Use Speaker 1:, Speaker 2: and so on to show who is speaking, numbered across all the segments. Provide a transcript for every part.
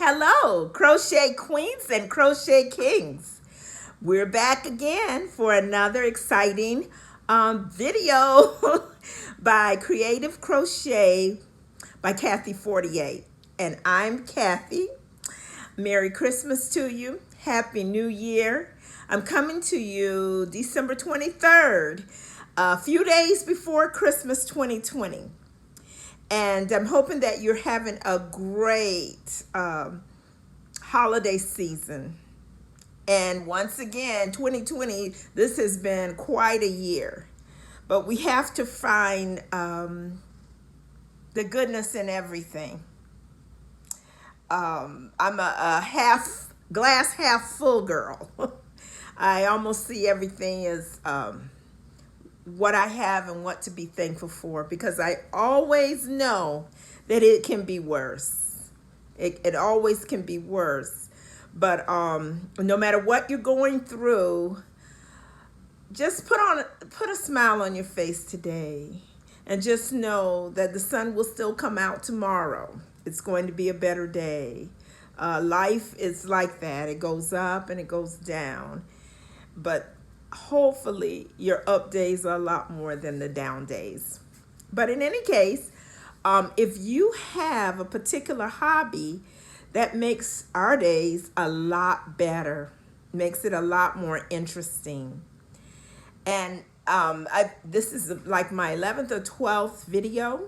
Speaker 1: Hello, Crochet Queens and Crochet Kings. We're back again for another exciting video by Creative Crochet by Cathy48. And I'm Cathy. Merry Christmas to you. Happy New Year. I'm coming to you December 23rd, a few days before Christmas 2020. And I'm hoping that you're having a great holiday season. And once again, 2020, this has been quite a year. But we have to find the goodness in everything. I'm a glass half full girl. I almost see everything as what I have and what to be thankful for, because I always know that it can be worse. It always can be worse. But no matter what you're going through, just put a smile on your face today, and just know that the sun will still come out tomorrow. It's going to be a better day. Life is like that. It goes up and it goes down. But hopefully your up days are a lot more than the down days. But in any case, if you have a particular hobby that makes our days a lot better, makes it a lot more interesting. And this is like my 11th or 12th video.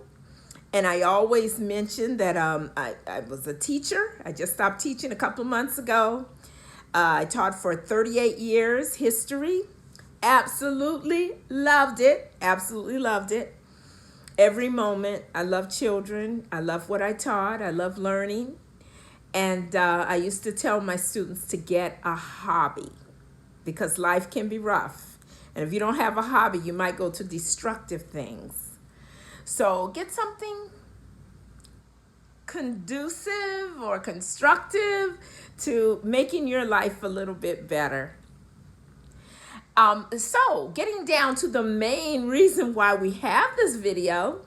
Speaker 1: And I always mention that I was a teacher. I just stopped teaching a couple of months ago. I taught for 38 years, history. Absolutely loved it. Absolutely loved it. Every moment. I love children. I love what I taught. I love learning. And I used to tell my students to get a hobby, because life can be rough. And if you don't have a hobby, you might go to destructive things. So get something conducive or constructive to making your life a little bit better. So getting down to the main reason why we have this video,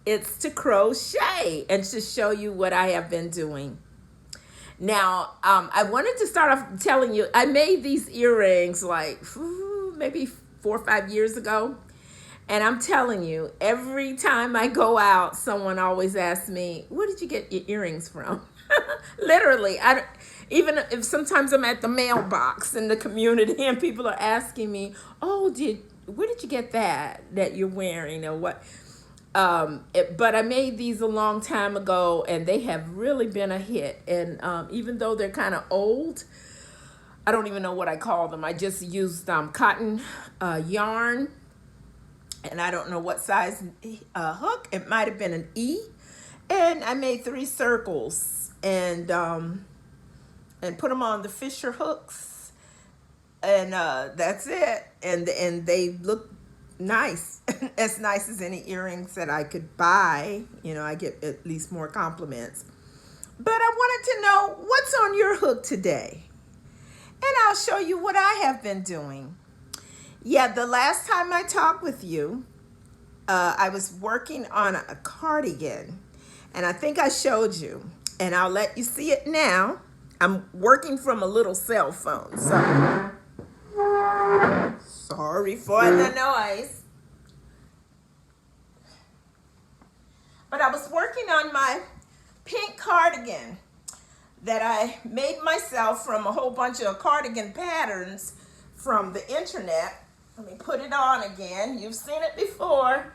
Speaker 1: it's to crochet and to show you what I have been doing. Now, I wanted to start off telling you, I made these earrings like maybe 4 or 5 years ago. And I'm telling you, every time I go out, someone always asks me, where did you get your earrings from? Literally, even if sometimes I'm at the mailbox in the community and people are asking me, oh, where did you get that you're wearing, or what? But I made these a long time ago, and they have really been a hit. And even though they're kind of old, I don't even know what I call them. I just used cotton yarn. And I don't know what size hook. It might have been an E. And I made 3 circles and put them on the Fisher hooks. And that's it. And they look nice. As nice as any earrings that I could buy. You know, I get at least more compliments. But I wanted to know, what's on your hook today? And I'll show you what I have been doing. Yeah, the last time I talked with you, I was working on a cardigan, and I think I showed you, and I'll let you see it now. I'm working from a little cell phone, so sorry for the noise. But I was working on my pink cardigan that I made myself from a whole bunch of cardigan patterns from the internet. Let me put it on again. You've seen it before.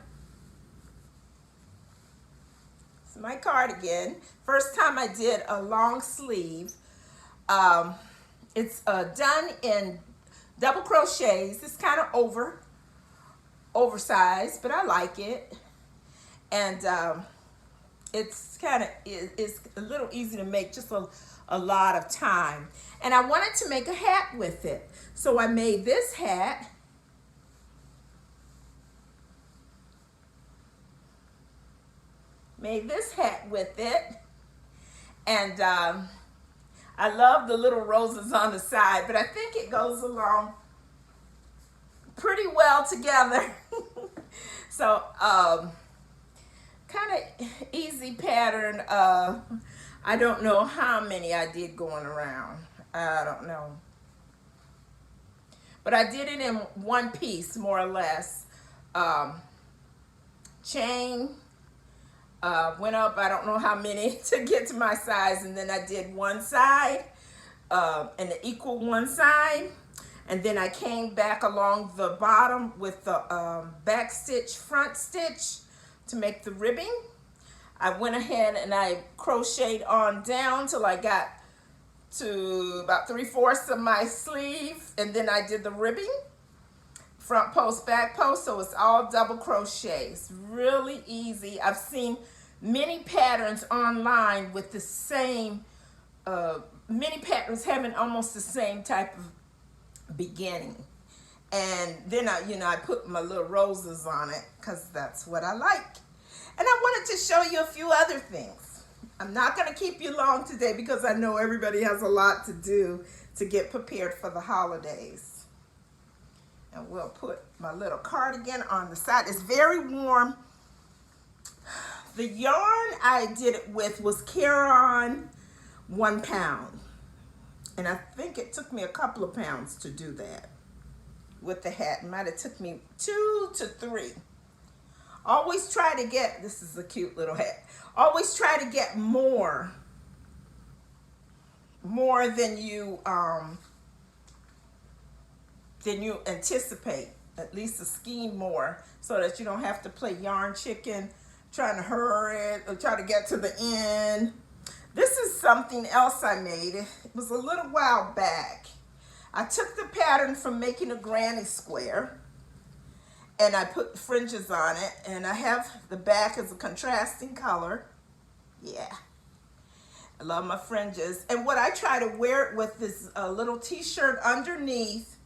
Speaker 1: It's my cardigan. First time I did a long sleeve. It's done in double crochets. It's kind of oversized, but I like it. And it's a little easy to make, just a lot of time. And I wanted to make a hat with it. So I made this hat. Made this hat with it. And I love the little roses on the side, but I think it goes along pretty well together. So kind of easy pattern. I don't know how many I did going around. I don't know. But I did it in one piece, more or less. Chain, went up, I don't know how many to get to my size, and then I did one side, and the equal one side, and then I came back along the bottom with the back stitch, front stitch to make the ribbing. I went ahead and I crocheted on down till I got to about 3/4 of my sleeve, and then I did the ribbing, front post, back post, so it's all double crochet. It's really easy. I've seen many patterns online with the same, many patterns having almost the same type of beginning. And then I put my little roses on it because that's what I like. And I wanted to show you a few other things. I'm not going to keep you long today because I know everybody has a lot to do to get prepared for the holidays. And we'll put my little cardigan on the side. It's very warm. The yarn I did it with was Cardigan 1 pound. And I think it took me a couple of pounds to do that with the hat. It might have took me 2 to 3. Always try to get, this is a cute little hat. Always try to get more than you anticipate. At least a skein more, so that you don't have to play yarn chicken, trying to hurry it or try to get to the end. This is something else I made. It was a little while back. I took the pattern from making a granny square, and I put fringes on it, and I have the back as a contrasting color. Yeah, I love my fringes. And what I try to wear it with is a little t-shirt underneath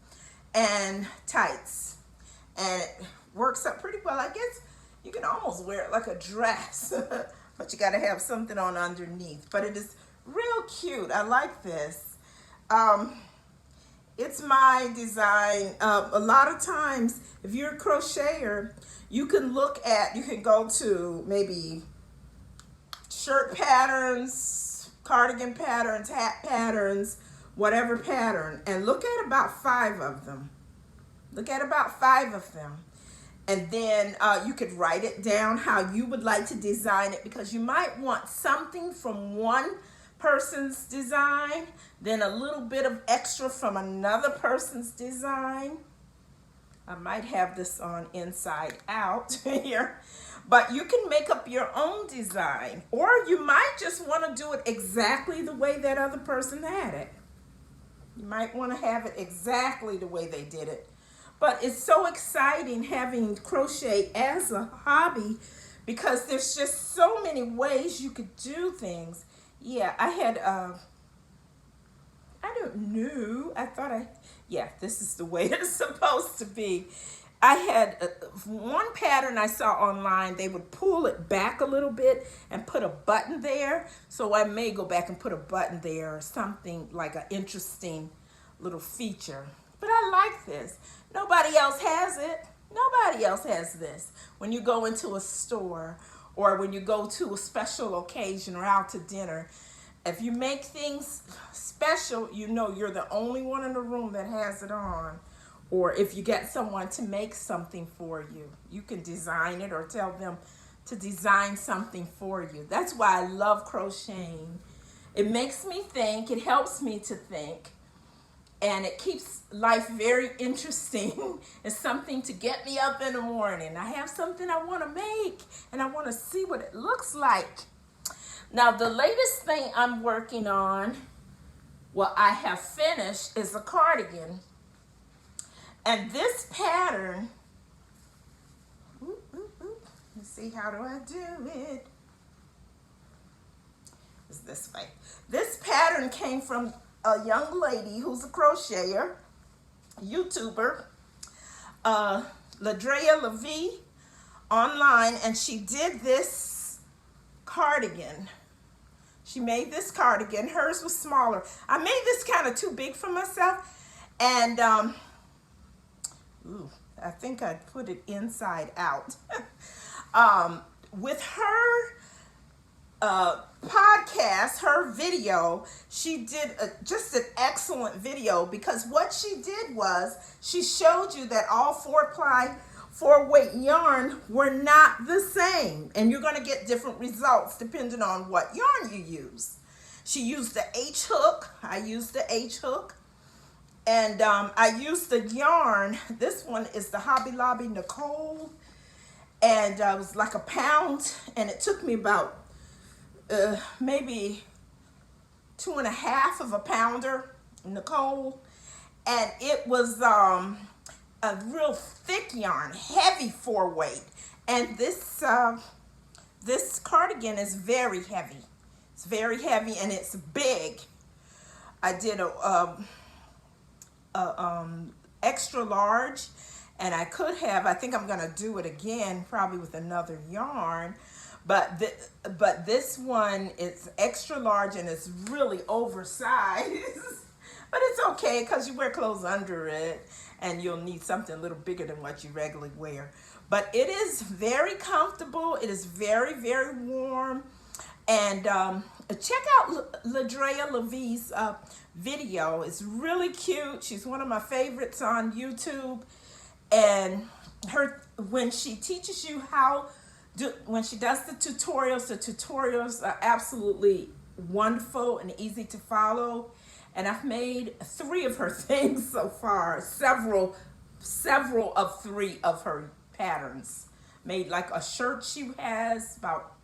Speaker 1: and tights, and it works up pretty well. I guess you can almost wear it like a dress, but you got to have something on underneath. But it is real cute. I like this. It's my design. A lot of times, if you're a crocheter, you can go to maybe shirt patterns, cardigan patterns, hat patterns, whatever pattern, and look at about 5 of them. Look at about 5 of them. And then you could write it down how you would like to design it, because you might want something from one person's design, then a little bit of extra from another person's design. I might have this on inside out here, but you can make up your own design, or you might just want to do it exactly the way that other person had it. You might want to have it exactly the way they did it. But it's so exciting having crochet as a hobby, because there's just so many ways you could do things. Yeah, I had, I don't know, yeah, this is the way it's supposed to be. I had one pattern I saw online, they would pull it back a little bit and put a button there. So I may go back and put a button there or something, like an interesting little feature. But I like this. Nobody else has it. Nobody else has this. When you go into a store, or when you go to a special occasion or out to dinner, if you make things special, you know you're the only one in the room that has it on. Or if you get someone to make something for you, you can design it or tell them to design something for you. That's why I love crocheting. It makes me think, it helps me to think, and it keeps life very interesting. It's something to get me up in the morning. I have something I want to make, and I want to see what it looks like. Now, the latest thing I'm working on, well, I have finished, is a cardigan. And this pattern, let's see, how do I do it? It's this way. This pattern came from a young lady who's a crocheter, YouTuber, Ladrea Levy, online, and she did this cardigan. She made this cardigan. Hers was smaller. I made this kind of too big for myself, and I think I put it inside out. With her podcast, her video, she did just an excellent video, because what she did was she showed you that all 4-ply 4-weight yarn were not the same, and you're going to get different results depending on what yarn you use. She used the H hook. I used the H hook. And I used the yarn. This one is the Hobby Lobby Nicole. And it was like a pound. And it took me about maybe 2.5 of a pounder, Nicole. And it was a real thick yarn, heavy 4-weight. And this cardigan is very heavy. It's very heavy and it's big. I did a extra large, and I could have, I think I'm gonna do it again probably with another yarn, but this one is extra large and it's really oversized. But it's okay, because you wear clothes under it and you'll need something a little bigger than what you regularly wear. But it is very comfortable. It is very, very warm. And check out Ladrea Levy's video. It's really cute. She's one of my favorites on YouTube. And when she teaches you when she does the tutorials are absolutely wonderful and easy to follow. And I've made 3 of her things so far, several of 3 of her patterns. Made like a shirt she has, about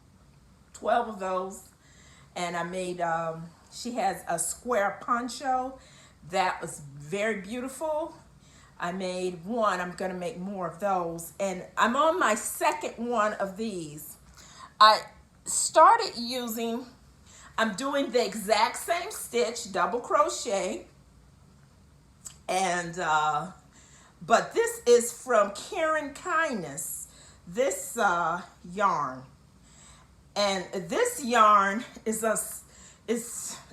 Speaker 1: 12 of those. And I made, she has a square poncho that was very beautiful. I made one. I'm gonna make more of those. And I'm on my second one of these. I started using, I'm doing the exact same stitch, double crochet. And, but this is from Karen Kindness, this yarn. And this yarn is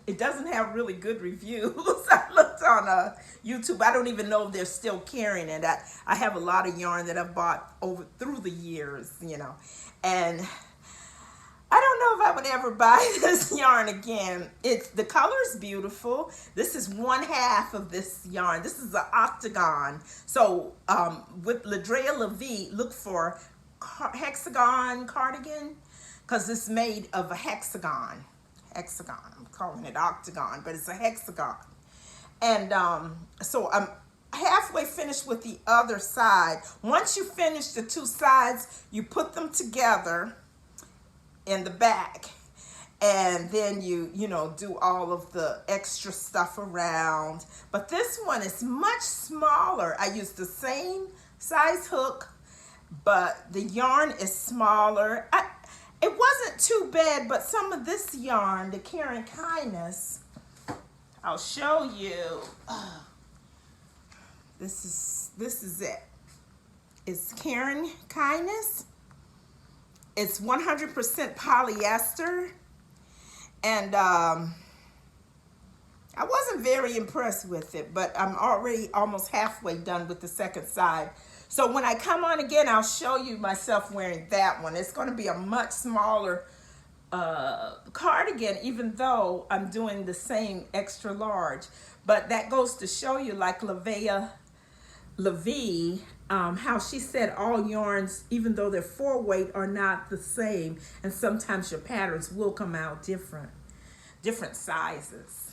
Speaker 1: it doesn't have really good reviews. I looked on YouTube. I don't even know if they're still carrying it. I have a lot of yarn that I've bought through the years, you know. And I don't know if I would ever buy this yarn again. The color's beautiful. This is 1/2 of this yarn. This is an octagon. So with Ladrea Levy, look for hexagon cardigan, because it's made of a hexagon. I'm calling it octagon, but it's a hexagon. And so I'm halfway finished with the other side. Once you finish the 2 sides, you put them together in the back, and then you do all of the extra stuff around. But this one is much smaller. I used the same size hook, but the yarn is smaller. It wasn't too bad, but some of this yarn, the Karen Kindness, I'll show you. This is it. It's Karen Kindness. It's 100% polyester, and I wasn't very impressed with it, but I'm already almost halfway done with the second side. So when I come on again, I'll show you myself wearing that one. It's going to be a much smaller cardigan, even though I'm doing the same extra large. But that goes to show you, like Ladrea Levy, how she said all yarns, even though they're 4-weight, are not the same. And sometimes your patterns will come out different sizes.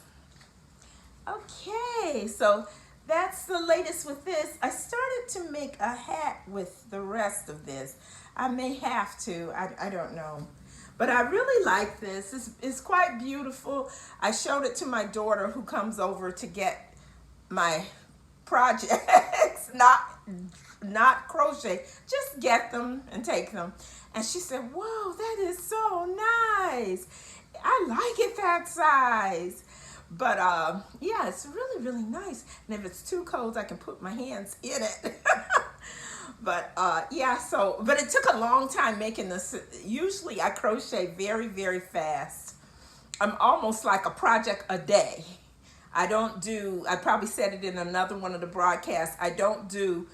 Speaker 1: Okay, so that's the latest with this. I started to make a hat with the rest of this. I may have to, I don't know. But I really like this. It's quite beautiful. I showed it to my daughter, who comes over to get my projects, not crochet, just get them and take them. And she said, whoa, that is so nice. I like it that size. But yeah, it's really, really nice. And if it's too cold, I can put my hands in it. But yeah, but it took a long time making this. Usually I crochet very, very fast. I'm almost like a project a day. I probably said it in another one of the broadcasts, I don't do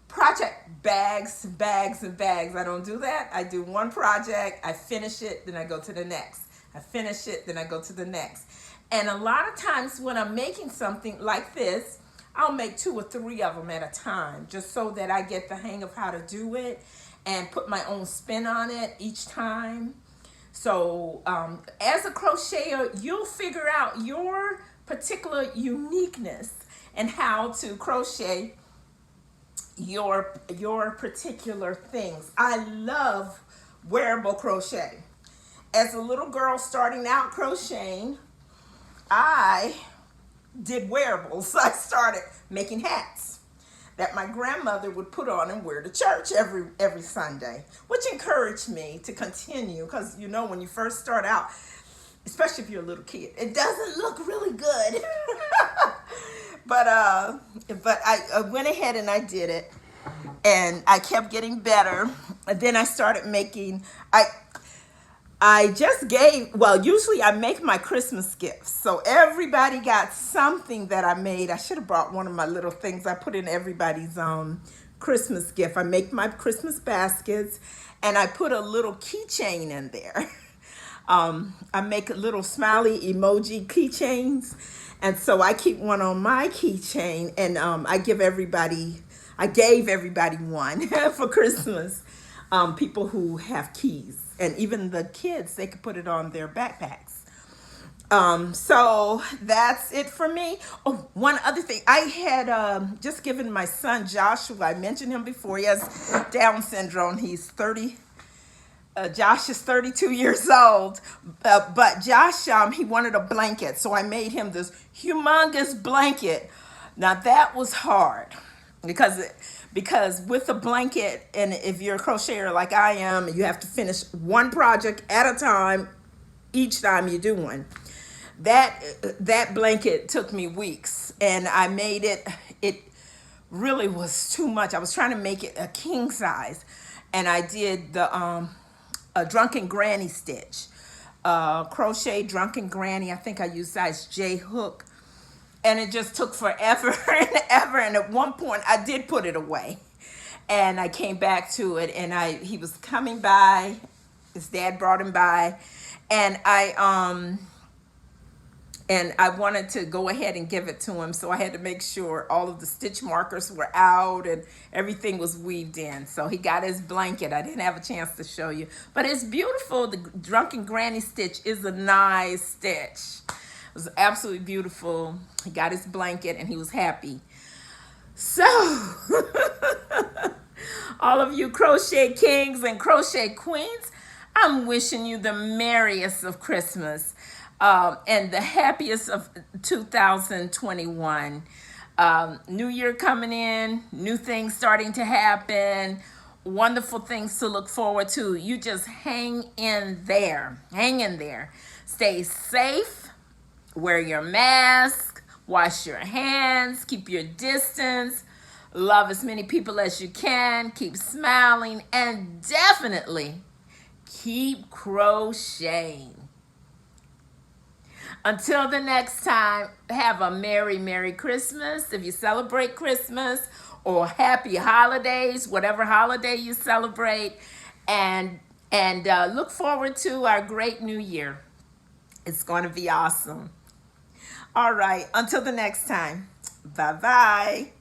Speaker 1: project bags, bags, and bags. I don't do that. I do one project, I finish it, then I go to the next. I finish it, then I go to the next. And a lot of times when I'm making something like this, I'll make 2 or 3 of them at a time, just so that I get the hang of how to do it and put my own spin on it each time. So as a crocheter, you'll figure out your particular uniqueness and how to crochet your particular things. I love wearable crochet. As a little girl starting out crocheting, I did wearables. I started making hats that my grandmother would put on and wear to church every Sunday, which encouraged me to continue, because you know when you first start out, especially if you're a little kid, it doesn't look really good. but I went ahead and I did it, and I kept getting better. And then I started making, I just gave, well, usually I make my Christmas gifts. So everybody got something that I made. I should have brought one of my little things I put in everybody's Christmas gift. I make my Christmas baskets, and I put a little keychain in there. I make little smiley emoji keychains. And so I keep one on my keychain, and I gave everybody one for Christmas. People who have keys. And even the kids, they could put it on their backpacks. So that's it for me. Oh, one other thing. I had just given my son Joshua, I mentioned him before, he has Down syndrome. He's 30. Josh is 32 years old. But Josh, he wanted a blanket. So I made him this humongous blanket. Now that was hard because with a blanket, and if you're a crocheter like I am, you have to finish one project at a time each time you do one. That blanket took me weeks, and I made it really was too much. I was trying to make it a king size, and I did the a drunken granny stitch, crochet drunken granny. I think I used size J hook. And it just took forever and ever. And at one point, I did put it away. And I came back to it. And he was coming by. His dad brought him by. And I wanted to go ahead and give it to him. So I had to make sure all of the stitch markers were out and everything was weaved in. So he got his blanket. I didn't have a chance to show you. But it's beautiful. The drunken granny stitch is a nice stitch. It was absolutely beautiful. He got his blanket and he was happy. So, all of you crochet kings and crochet queens, I'm wishing you the merriest of Christmas and the happiest of 2021. New year coming in, new things starting to happen, wonderful things to look forward to. You just hang in there. Hang in there. Stay safe. Wear your mask, wash your hands, keep your distance, love as many people as you can, keep smiling, and definitely keep crocheting. Until the next time, have a Merry, Merry Christmas if you celebrate Christmas, or Happy Holidays, whatever holiday you celebrate, and look forward to our great new year. It's going to be awesome. All right, until the next time. Bye-bye.